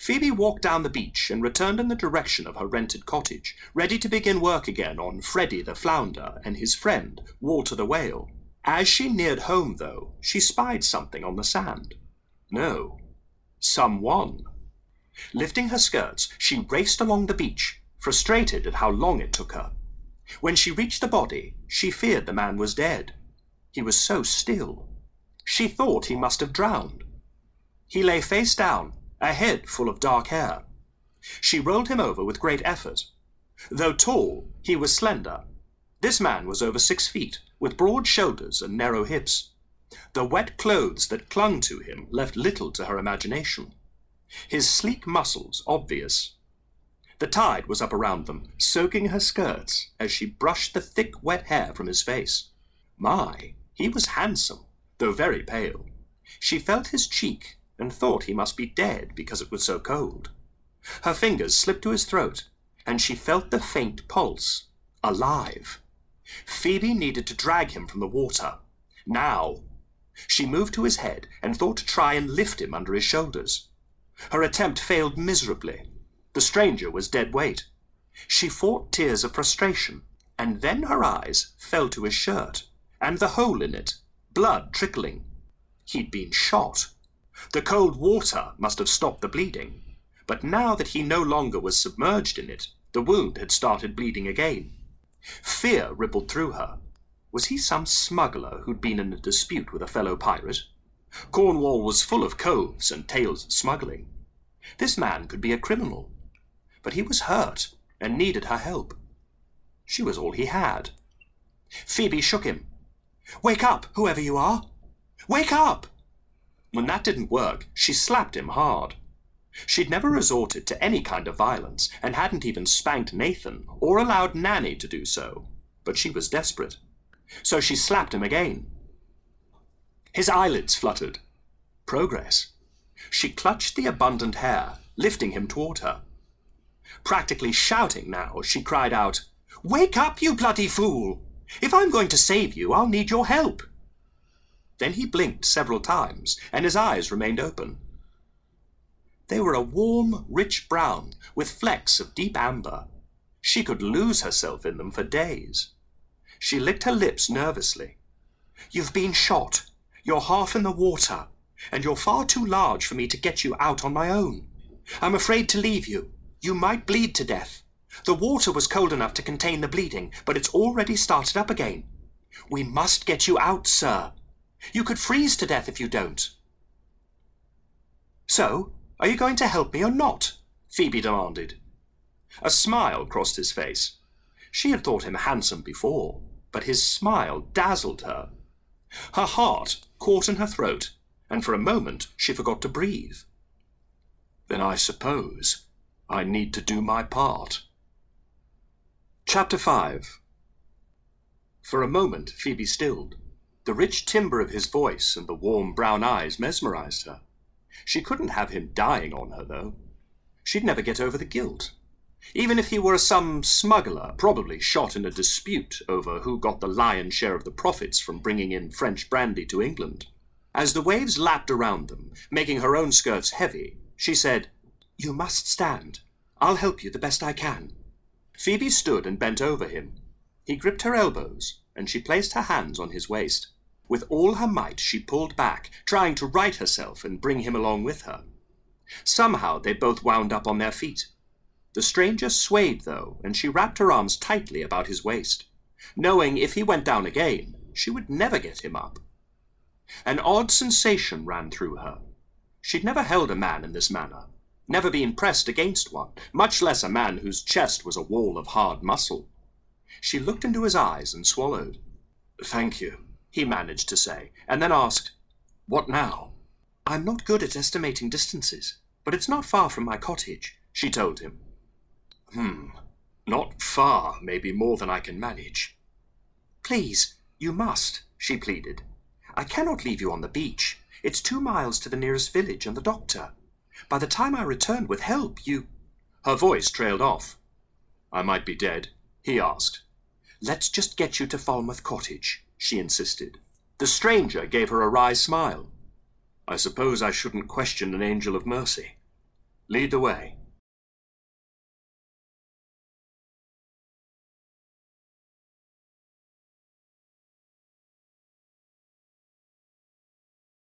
Phoebe walked down the beach and returned in the direction of her rented cottage, ready to begin work again on Freddie the flounder and his friend, Walter the whale. As she neared home, though, she spied something on the sand. No, someone. Lifting her skirts, she raced along the beach, frustrated at how long it took her. When she reached the body, she feared the man was dead. He was so still. She thought he must have drowned. He lay face down, a head full of dark hair. She rolled him over with great effort. Though tall, he was slender. This man was over 6 feet, with broad shoulders and narrow hips. The wet clothes that clung to him left little to her imagination. His sleek muscles obvious. The tide was up around them, soaking her skirts as she brushed the thick wet hair from his face. My, he was handsome, though very pale. She felt his cheek and thought he must be dead because it was so cold. Her fingers slipped to his throat, and she felt the faint pulse. Alive. Phoebe needed to drag him from the water. Now. She moved to his head and thought to try and lift him under his shoulders. Her attempt failed miserably. The stranger was dead weight. She fought tears of frustration, and then her eyes fell to his shirt, and the hole in it, blood trickling. He'd been shot. The cold water must have stopped the bleeding, but now that he no longer was submerged in it, the wound had started bleeding again. Fear rippled through her. Was he some smuggler who'd been in a dispute with a fellow pirate? Cornwall was full of coves and tales of smuggling. This man could be a criminal, but he was hurt and needed her help. She was all he had. Phoebe shook him. "Wake up, whoever you are! Wake up!" When that didn't work, she slapped him hard. She'd never resorted to any kind of violence, and hadn't even spanked Nathan or allowed Nanny to do so, but she was desperate. So she slapped him again. His eyelids fluttered. Progress. She clutched the abundant hair, lifting him toward her. Practically shouting now, she cried out, "Wake up, you bloody fool! If I'm going to save you, I'll need your help." Then he blinked several times, and his eyes remained open. They were a warm, rich brown, with flecks of deep amber. She could lose herself in them for days. She licked her lips nervously. "You've been shot. You're half in the water, and you're far too large for me to get you out on my own. I'm afraid to leave you. You might bleed to death. The water was cold enough to contain the bleeding, but it's already started up again. We must get you out, sir. You could freeze to death if you don't." "So, are you going to help me or not?" Phoebe demanded. A smile crossed his face. She had thought him handsome before, but his smile dazzled her. Her heart caught in her throat, and for a moment she forgot to breathe. "Then I suppose I need to do my part." Chapter 5. For a moment Phoebe stilled. The rich timbre of his voice and the warm brown eyes mesmerized her. She couldn't have him dying on her, though. She'd never get over the guilt. Even if he were some smuggler, probably shot in a dispute over who got the lion's share of the profits from bringing in French brandy to England. As the waves lapped around them, making her own skirts heavy, she said, "You must stand. I'll help you the best I can." Phoebe stood and bent over him. He gripped her elbows, and she placed her hands on his waist. With all her might she pulled back, trying to right herself and bring him along with her. Somehow they both wound up on their feet. The stranger swayed, though, and she wrapped her arms tightly about his waist, knowing if he went down again, she would never get him up. An odd sensation ran through her. She'd never held a man in this manner, never been pressed against one, much less a man whose chest was a wall of hard muscle. She looked into his eyes and swallowed. "Thank you," he managed to say, and then asked, "What now?" "I'm not good at estimating distances, but it's not far from my cottage," she told him. Not far, maybe more than I can manage." "Please, you must," she pleaded. "I cannot leave you on the beach. It's 2 miles to the nearest village and the doctor. By the time I return with help, you—" Her voice trailed off. "I might be dead?" he asked. "Let's just get you to Falmouth Cottage," she insisted. The stranger gave her a wry smile. "I suppose I shouldn't question an angel of mercy." Lead the way.